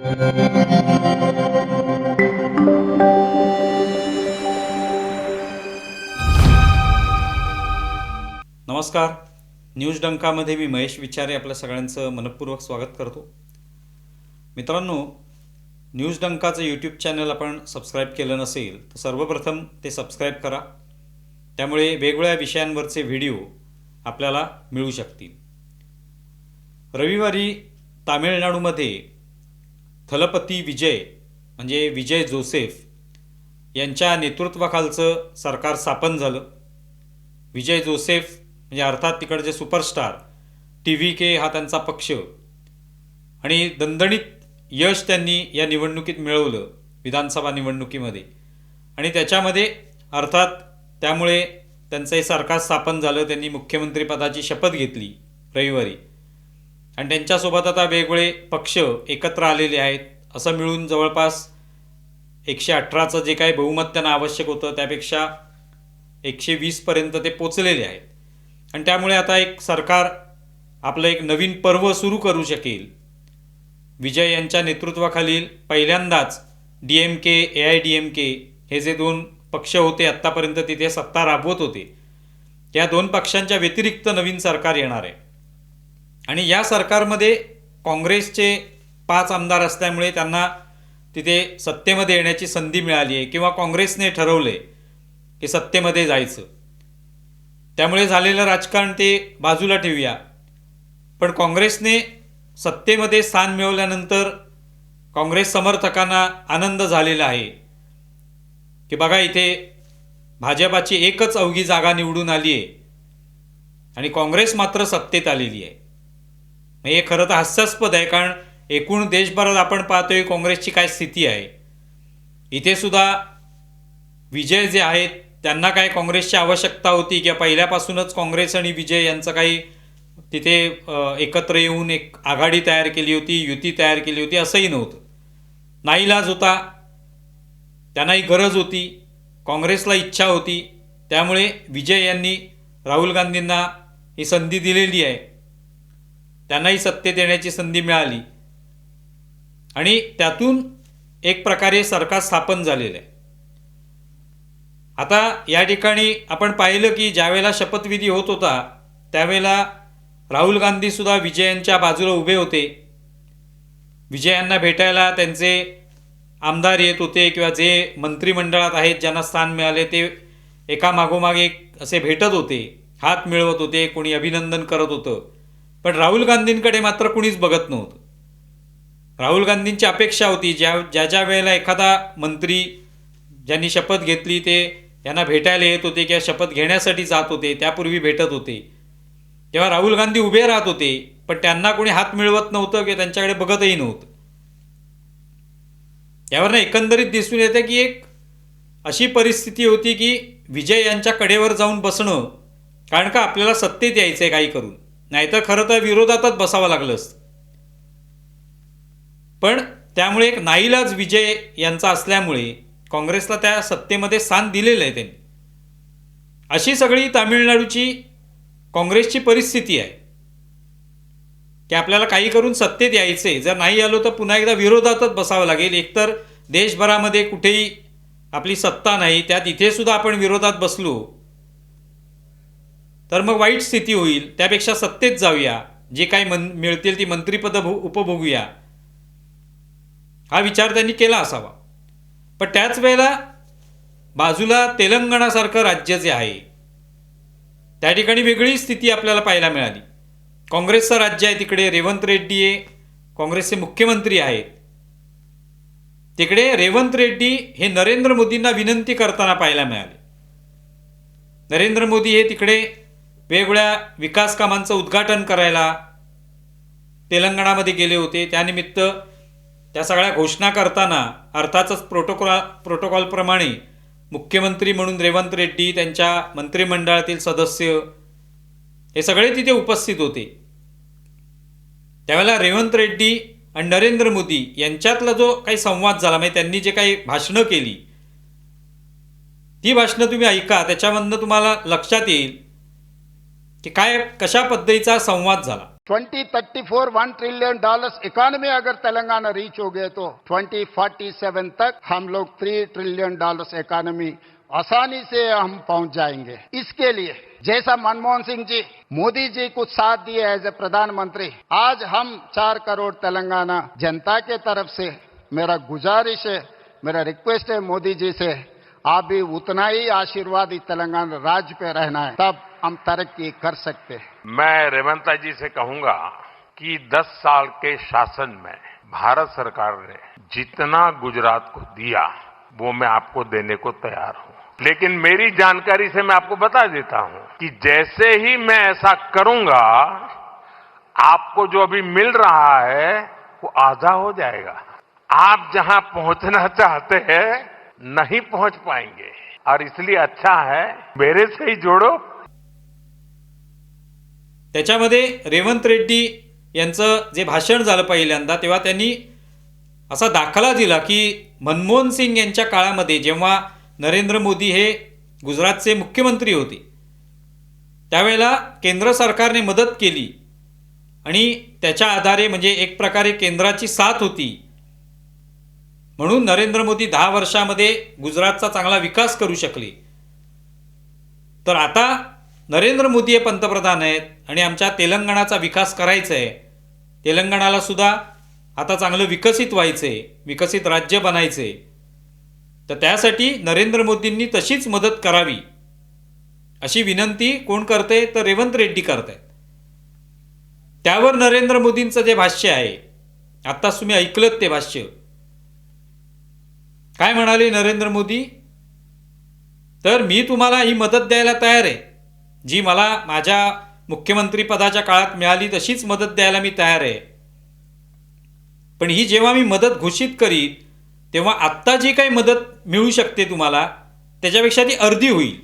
नमस्कार. न्यूज डंकामध्ये मी महेश विचारे आपल्या सगळ्यांचं मनपूर्वक स्वागत करतो. मित्रांनो, न्यूज डंकाचं यूट्यूब चॅनल आपण सबस्क्राईब केलं नसेल तर सर्वप्रथम ते सबस्क्राईब करा. त्यामुळे वेगवेगळ्या विषयांवरचे व्हिडिओ आपल्याला मिळू शकतील. रविवारी तामिळनाडूमध्ये थलपती विजय म्हणजे विजय जोसेफ यांच्या नेतृत्वाखालचं सरकार स्थापन झालं. विजय जोसेफ म्हणजे अर्थात तिकडचे सुपरस्टार TVK हा त्यांचा पक्ष आणि दणदणीत यश त्यांनी या निवडणुकीत मिळवलं, विधानसभा निवडणुकीमध्ये. आणि त्याच्यामध्ये अर्थात त्यामुळे त्यांचं हे सरकार स्थापन झालं. त्यांनी मुख्यमंत्रीपदाची शपथ घेतली रविवारी आणि त्यांच्यासोबत आता वेगवेगळे पक्ष एकत्र आलेले आहेत. असं मिळून जवळपास 118चं जे काही बहुमत त्यांना आवश्यक होतं त्यापेक्षा 120पर्यंत ते पोचलेले आहेत. आणि त्यामुळे आता एक सरकार आपलं एक नवीन पर्व सुरू करू शकेल. विजय यांच्या नेतृत्वाखालील पहिल्यांदाच DMK AIADMK हे जे दोन पक्ष होते आत्तापर्यंत तिथे सत्ता राबवत होते, या दोन पक्षांच्या व्यतिरिक्त नवीन सरकार येणार आहे. आणि या सरकारमध्ये काँग्रेसचे 5 आमदार असल्यामुळे त्यांना तिथे सत्तेमध्ये येण्याची संधी मिळाली आहे किंवा काँग्रेसने ठरवले की सत्तेमध्ये जायचं. त्यामुळे झालेलं राजकारण ते बाजूला ठेवूया. पण काँग्रेसने सत्तेमध्ये स्थान मिळवल्यानंतर काँग्रेस समर्थकांना आनंद झालेला आहे की बघा इथे भाजपाची एकच अवघी जागा निवडून आली आहे आणि काँग्रेस मात्र सत्तेत आलेली आहे. हे खरं तर हास्यास्पद आहे, कारण एकूण देशभरात आपण पाहतोय काँग्रेसची काय स्थिती आहे. इथे सुद्धा विजय जे आहेत त्यांना काय काँग्रेसची आवश्यकता होती किंवा पहिल्यापासूनच काँग्रेस आणि विजय यांचं काही तिथे एकत्र येऊन एक आघाडी तयार केली होती, युती तयार केली होती, असंही नव्हतं. नाईलाज होता, त्यांनाही गरज होती, काँग्रेसला इच्छा होती. त्यामुळे विजय यांनी राहुल गांधींना ही संधी दिलेली आहे. त्यांनाही सत्तेत येण्याची संधी मिळाली आणि त्यातून एक प्रकारे सरकार स्थापन झालेलं आहे. आता या ठिकाणी आपण पाहिलं की ज्यावेळेला शपथविधी होत होता त्यावेळेला राहुल गांधीसुद्धा विजयांच्या बाजूला उभे होते. विजयांना भेटायला त्यांचे आमदार येत होते किंवा जे मंत्रिमंडळात आहेत ज्यांना स्थान मिळाले ते एकामागोमाग एक असे भेटत होते, हात मिळवत होते, कोणी अभिनंदन करत होतं. पण राहुल गांधींकडे मात्र कुणीच बघत नव्हतं. राहुल गांधींची अपेक्षा होती ज्या वेळेला एखादा मंत्री ज्यांनी शपथ घेतली ते यांना भेटायला येत होते किंवा शपथ घेण्यासाठी जात होते, त्यापूर्वी भेटत होते, तेव्हा राहुल गांधी उभे राहत होते. पण त्यांना कोणी हात मिळवत नव्हतं किंवा त्यांच्याकडे बघतही नव्हतं. यावरनं एकंदरीत दिसून येते की एक अशी परिस्थिती होती की विजय यांच्या कडेवर जाऊन बसणं, कारण का आपल्याला सत्तेत यायचं आहे काही करून, नाहीतर खरं तर विरोधातच बसावं लागलं असतं. पण त्यामुळे एक नाईलाज विजय यांचा असल्यामुळे काँग्रेसला त्या सत्तेमध्ये स्थान दिलेलं आहे त्यांनी. अशी सगळी तामिळनाडूची काँग्रेसची परिस्थिती आहे की आपल्याला काही करून सत्तेत यायचे, जर नाही आलो तर पुन्हा एकदा विरोधातच बसावं लागेल. एकतर देशभरामध्ये कुठेही आपली सत्ता नाही, त्यात इथे सुद्धा आपण विरोधात बसलो तर मग वाईट स्थिती होईल. त्यापेक्षा सत्तेत जाऊया, जे काही मिळतील ती मंत्रिपदं उपभोगूया, हा विचार त्यांनी केला असावा. पण त्याच वेळेला बाजूला तेलंगणासारखं राज्य जे आहे त्या ठिकाणी वेगळी स्थिती आपल्याला पाहायला मिळाली. काँग्रेसचं राज्य आहे, तिकडे रेवंत रेड्डी हे काँग्रेसचे मुख्यमंत्री आहेत. तिकडे रेवंत रेड्डी हे नरेंद्र मोदींना विनंती करताना पाहायला मिळाले. नरेंद्र मोदी हे तिकडे वेगवेगळ्या विकास कामांचं उद्घाटन करायला तेलंगणामध्ये गेले होते. त्यानिमित्त त्या सगळ्या घोषणा करताना अर्थातच प्रोटोकॉलप्रमाणे मुख्यमंत्री म्हणून रेवंत रेड्डी, त्यांच्या मंत्रिमंडळातील सदस्य हे सगळे तिथे उपस्थित होते. त्यावेळेला रेवंत रेड्डी आणि नरेंद्र मोदी यांच्यातला जो काही संवाद झाला, म्हणजे त्यांनी जे काही भाषणं केली ती भाषणं तुम्ही ऐका, त्याच्यामधनं तुम्हाला लक्षात येईल की काय कशा पद्धतीचा संवाद झाला. 2034 $1 ट्रिलियन इकोनॉमी अगर तेलंगाना रीच हो गए तो 2047 तक हम लोग $3 ट्रिलियन इकोनॉमी आसानी से हम पहुंच जाएंगे। इसके लिए जैसा मनमोहन सिंह जी, मोदी जी को साथ दिए एज ए प्रधानमंत्री, आज हम 4 करोड़ तेलंगाना जनता के तरफ से मेरा गुजारिश है, मेरा रिक्वेस्ट है मोदी जी से, आप भी उतना ही आशीर्वाद तेलंगाना राज्य पे रहना है, तब हम तरक्की कर सकते हैं। मैं रेवंत जी से कहूंगा कि 10 साल के शासन में भारत सरकार ने जितना गुजरात को दिया वो मैं आपको देने को तैयार हूं, लेकिन मेरी जानकारी से मैं आपको बता देता हूं कि जैसे ही मैं ऐसा करूंगा आपको जो अभी मिल रहा है वो आधा हो जाएगा। आप जहां पहुंचना चाहते हैं नहीं पहुंच पाएंगे, और इसलिए अच्छा है मेरे से ही जोड़ो। त्याच्यामध्ये रेवंत रेड्डी यांचं जे भाषण झालं पहिल्यांदा, तेव्हा त्यांनी असा दाखला दिला की मनमोहन सिंग यांच्या काळामध्ये जेव्हा नरेंद्र मोदी हे गुजरातचे मुख्यमंत्री होते त्यावेळेला केंद्र सरकारने मदत केली आणि त्याच्या आधारे म्हणजे एक प्रकारे केंद्राची साथ होती म्हणून नरेंद्र मोदी 10 वर्षामध्ये गुजरातचा चांगला विकास करू शकले। तर आता नरेंद्र मोदी हे पंतप्रधान आहेत आणि आमच्या तेलंगणाचा विकास करायचा आहे, तेलंगणाला सुद्धा आता चांगलं विकसित व्हायचं आहे, विकसित राज्य बनायचं आहे, तर त्यासाठी नरेंद्र मोदींनी तशीच मदत करावी अशी विनंती कोण करते तर रेवंत रेड्डी करतायत। त्यावर नरेंद्र मोदींचं जे भाष्य आहे, आत्ताच तुम्ही ऐकलत ते भाष्य, काय म्हणाले नरेंद्र मोदी, तर मी तुम्हाला ही मदत द्यायला तयार आहे, जी मला माझ्या मुख्यमंत्री पदाच्या काळात मिळाली तशीच मदत द्यायला मी तयार आहे, पण ही जेव्हा मी मदत घोषित करीन तेव्हा आत्ता जी काही मदत मिळू शकते तुम्हाला त्याच्यापेक्षा ती अर्धी होईल।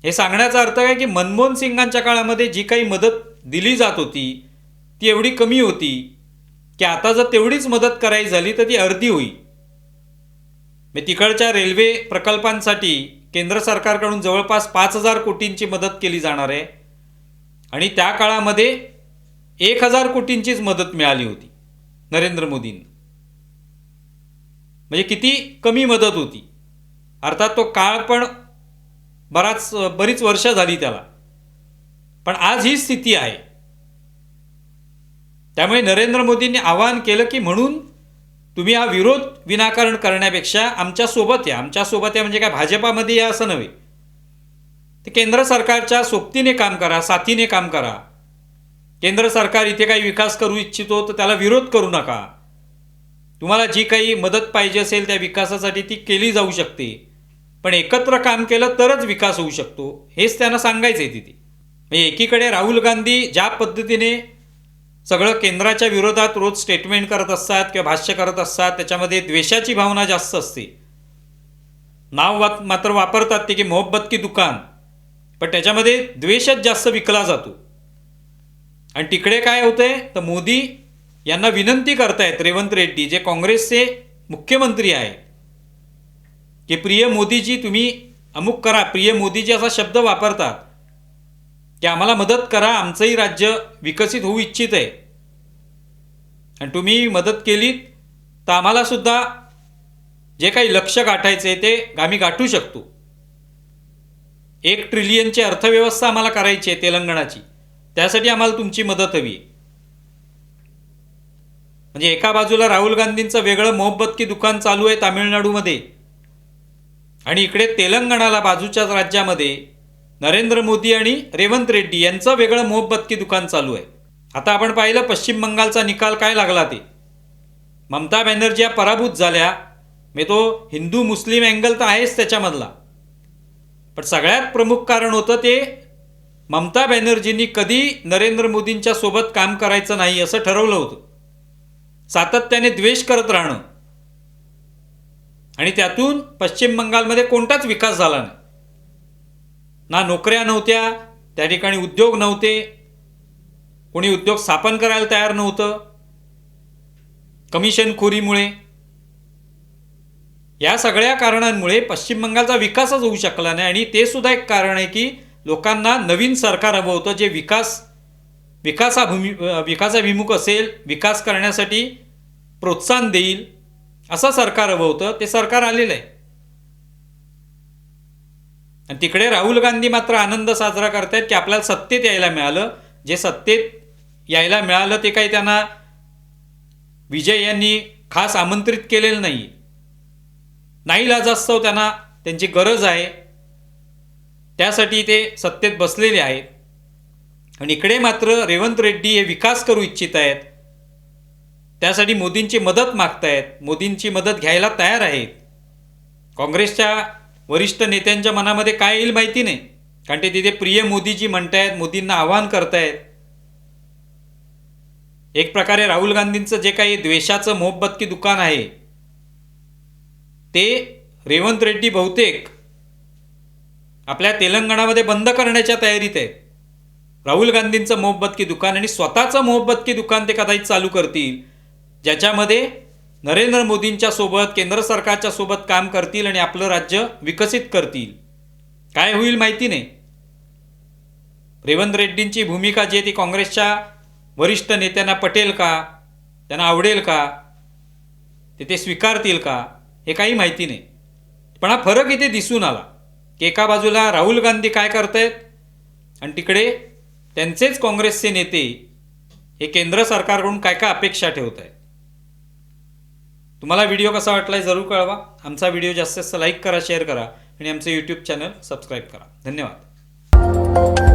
हे सांगण्याचा अर्थ काय की मनमोहन सिंगांच्या काळामध्ये जी काही मदत दिली जात होती ती एवढी कमी होती की आता जर तेवढीच मदत करायची झाली तर ती अर्धी होईल। मी तिकडच्या रेल्वे प्रकल्पांसाठी केंद्र सरकारकडून जवळपास 5000 कोटींची मदत केली जाणार आहे आणि त्या काळामध्ये 1000 कोटींचीच मदत मिळाली होती नरेंद्र मोदींना, म्हणजे किती कमी मदत होती। अर्थात तो काळ पण बरीच वर्ष झाली त्याला, पण आज ही स्थिती आहे। त्यामुळे नरेंद्र मोदींनी आवाहन केलं की म्हणून तुम्ही हा विरोध विनाकारण करण्यापेक्षा आमच्या सोबत या, आमच्या सोबत या म्हणजे काय भाजपामध्ये या असं नव्हे, ते केंद्र सरकारच्या सोबतीने काम करा, साथीने काम करा। केंद्र सरकार इथे काही विकास करू इच्छितो तर त्याला विरोध करू नका, तुम्हाला जी काही मदत पाहिजे असेल त्या विकासासाठी ती केली जाऊ शकते, पण एकत्र काम केलं तरच विकास होऊ शकतो, हेच त्यांना सांगायचं आहे तिथे। म्हणजे एकीकडे राहुल गांधी ज्या पद्धतीने सगळं केंद्राच्या विरोधात रोज स्टेटमेंट करत असतात किंवा भाष्य करत असतात, त्याच्यामध्ये द्वेषाची भावना जास्त असते, नाव मात्र वापरतात ते की मोहब्बत की दुकान, पण त्याच्यामध्ये द्वेषच जास्त विकला जातो। आणि तिकडे काय होतंय तर मोदी यांना विनंती करतायत रेवंत रेड्डी जे काँग्रेसचे मुख्यमंत्री आहेत की प्रिय मोदीजी तुम्ही अमुक करा, प्रिय मोदीजी असा शब्द वापरतात की आम्हाला मदत करा, आमचंही राज्य विकसित होऊ इच्छित आहे आणि तुम्ही मदत केलीत तर आम्हाला सुद्धा जे काही लक्ष्य गाठायचे ते आम्ही गाठू शकतो। 1 ट्रिलियनची अर्थव्यवस्था आम्हाला करायची आहे तेलंगणाची, त्यासाठी आम्हाला तुमची मदत हवी। म्हणजे एका बाजूला राहुल गांधींचं वेगळं मोहब्बत की दुकान चालू आहे तामिळनाडूमध्ये आणि इकडे तेलंगणाला बाजूच्याच राज्यामध्ये नरेंद्र मोदी आणि रेवंत रेड्डी यांचं वेगळं मोहब्बत की दुकान चालू आहे। आता आपण पाहिलं पश्चिम बंगालचा निकाल काय लागला ते, ममता बॅनर्जी पराभूत झाल्या, मी तो हिंदू मुस्लिम अँगल तर आहेच त्याच्यामधला, पण सगळ्यात प्रमुख कारण होतं ते ममता बॅनर्जींनी कधी नरेंद्र मोदींच्या सोबत काम करायचं नाही असं ठरवलं होतं, सातत्याने द्वेष करत राहणं, आणि त्यातून पश्चिम बंगालमध्ये कोणताच विकास झाला नाही, ना नोकऱ्या नव्हत्या त्या ठिकाणी, उद्योग नव्हते, कोणी उद्योग स्थापन करायला तयार नव्हतं कमिशनखोरीमुळे। या सगळ्या कारणांमुळे पश्चिम बंगालचा विकासच होऊ शकला नाही आणि ते सुद्धा एक कारण आहे की लोकांना नवीन सरकार हवं होतं जे विकास विकासाभिमुख असेल, विकास करण्यासाठी प्रोत्साहन देईल असं सरकार हवं होतं. ते सरकार आलेलं आहे. आणि तिकडे राहुल गांधी मात्र आनंद साजरा करतायत की आपल्याला सत्तेत यायला मिळालं. जे सत्तेत यायला मिळालं ते काही त्यांना विजय यांनी खास आमंत्रित केलेलं नाही. नाईलाजास्तव त्यांना त्यांची गरज आहे, त्यासाठी ते सत्तेत बसलेले आहेत. आणि इकडे मात्र रेवंत रेड्डी हे विकास करू इच्छित आहेत. त्यासाठी मोदींची मदत मागतायत, मोदींची मदत घ्यायला तयार आहेत. काँग्रेसच्या वरिष्ठ नेत्यांच्या मनामध्ये काय येईल माहिती नाही, कारण ते तिथे प्रिय मोदीजी म्हणतायत, मोदींना आवाहन करतायत. एक प्रकारे राहुल गांधींचं जे काही द्वेषाचं मोहब्बत दुकान आहे ते रेवंत रेड्डी बहुतेक आपल्या तेलंगणामध्ये बंद करण्याच्या तयारीत आहेत. राहुल गांधींचं मोहब्बत दुकान आणि स्वतःचं मोहब्बत दुकान ते कदाचित चालू करतील, ज्याच्यामध्ये नरेंद्र मोदींच्या सोबत, केंद्र सरकारच्या सोबत काम करतील आणि आपलं राज्य विकसित करतील. काय होईल माहिती नाही. रेवंत रेड्डींची भूमिका जी आहे ती काँग्रेसच्या वरिष्ठ नेत्यांना पटेल का, त्यांना आवडेल का, ते स्वीकारतील का, हे काही माहिती नाही. पण हा फरक इथे दिसून आला की एका बाजूला राहुल गांधी काय करतायत आणि तिकडे त्यांचेच काँग्रेसचे नेते हे केंद्र सरकारकडून काय काय अपेक्षा ठेवत आहेत. तुम्हाला व्हिडिओ कसा वाटलाय जरूर कळवा. आमचा व्हिडिओ जास्तीत जास्त लाईक करा, शेअर करा आणि आमचं यूट्यूब चॅनल सबस्क्राईब करा. धन्यवाद.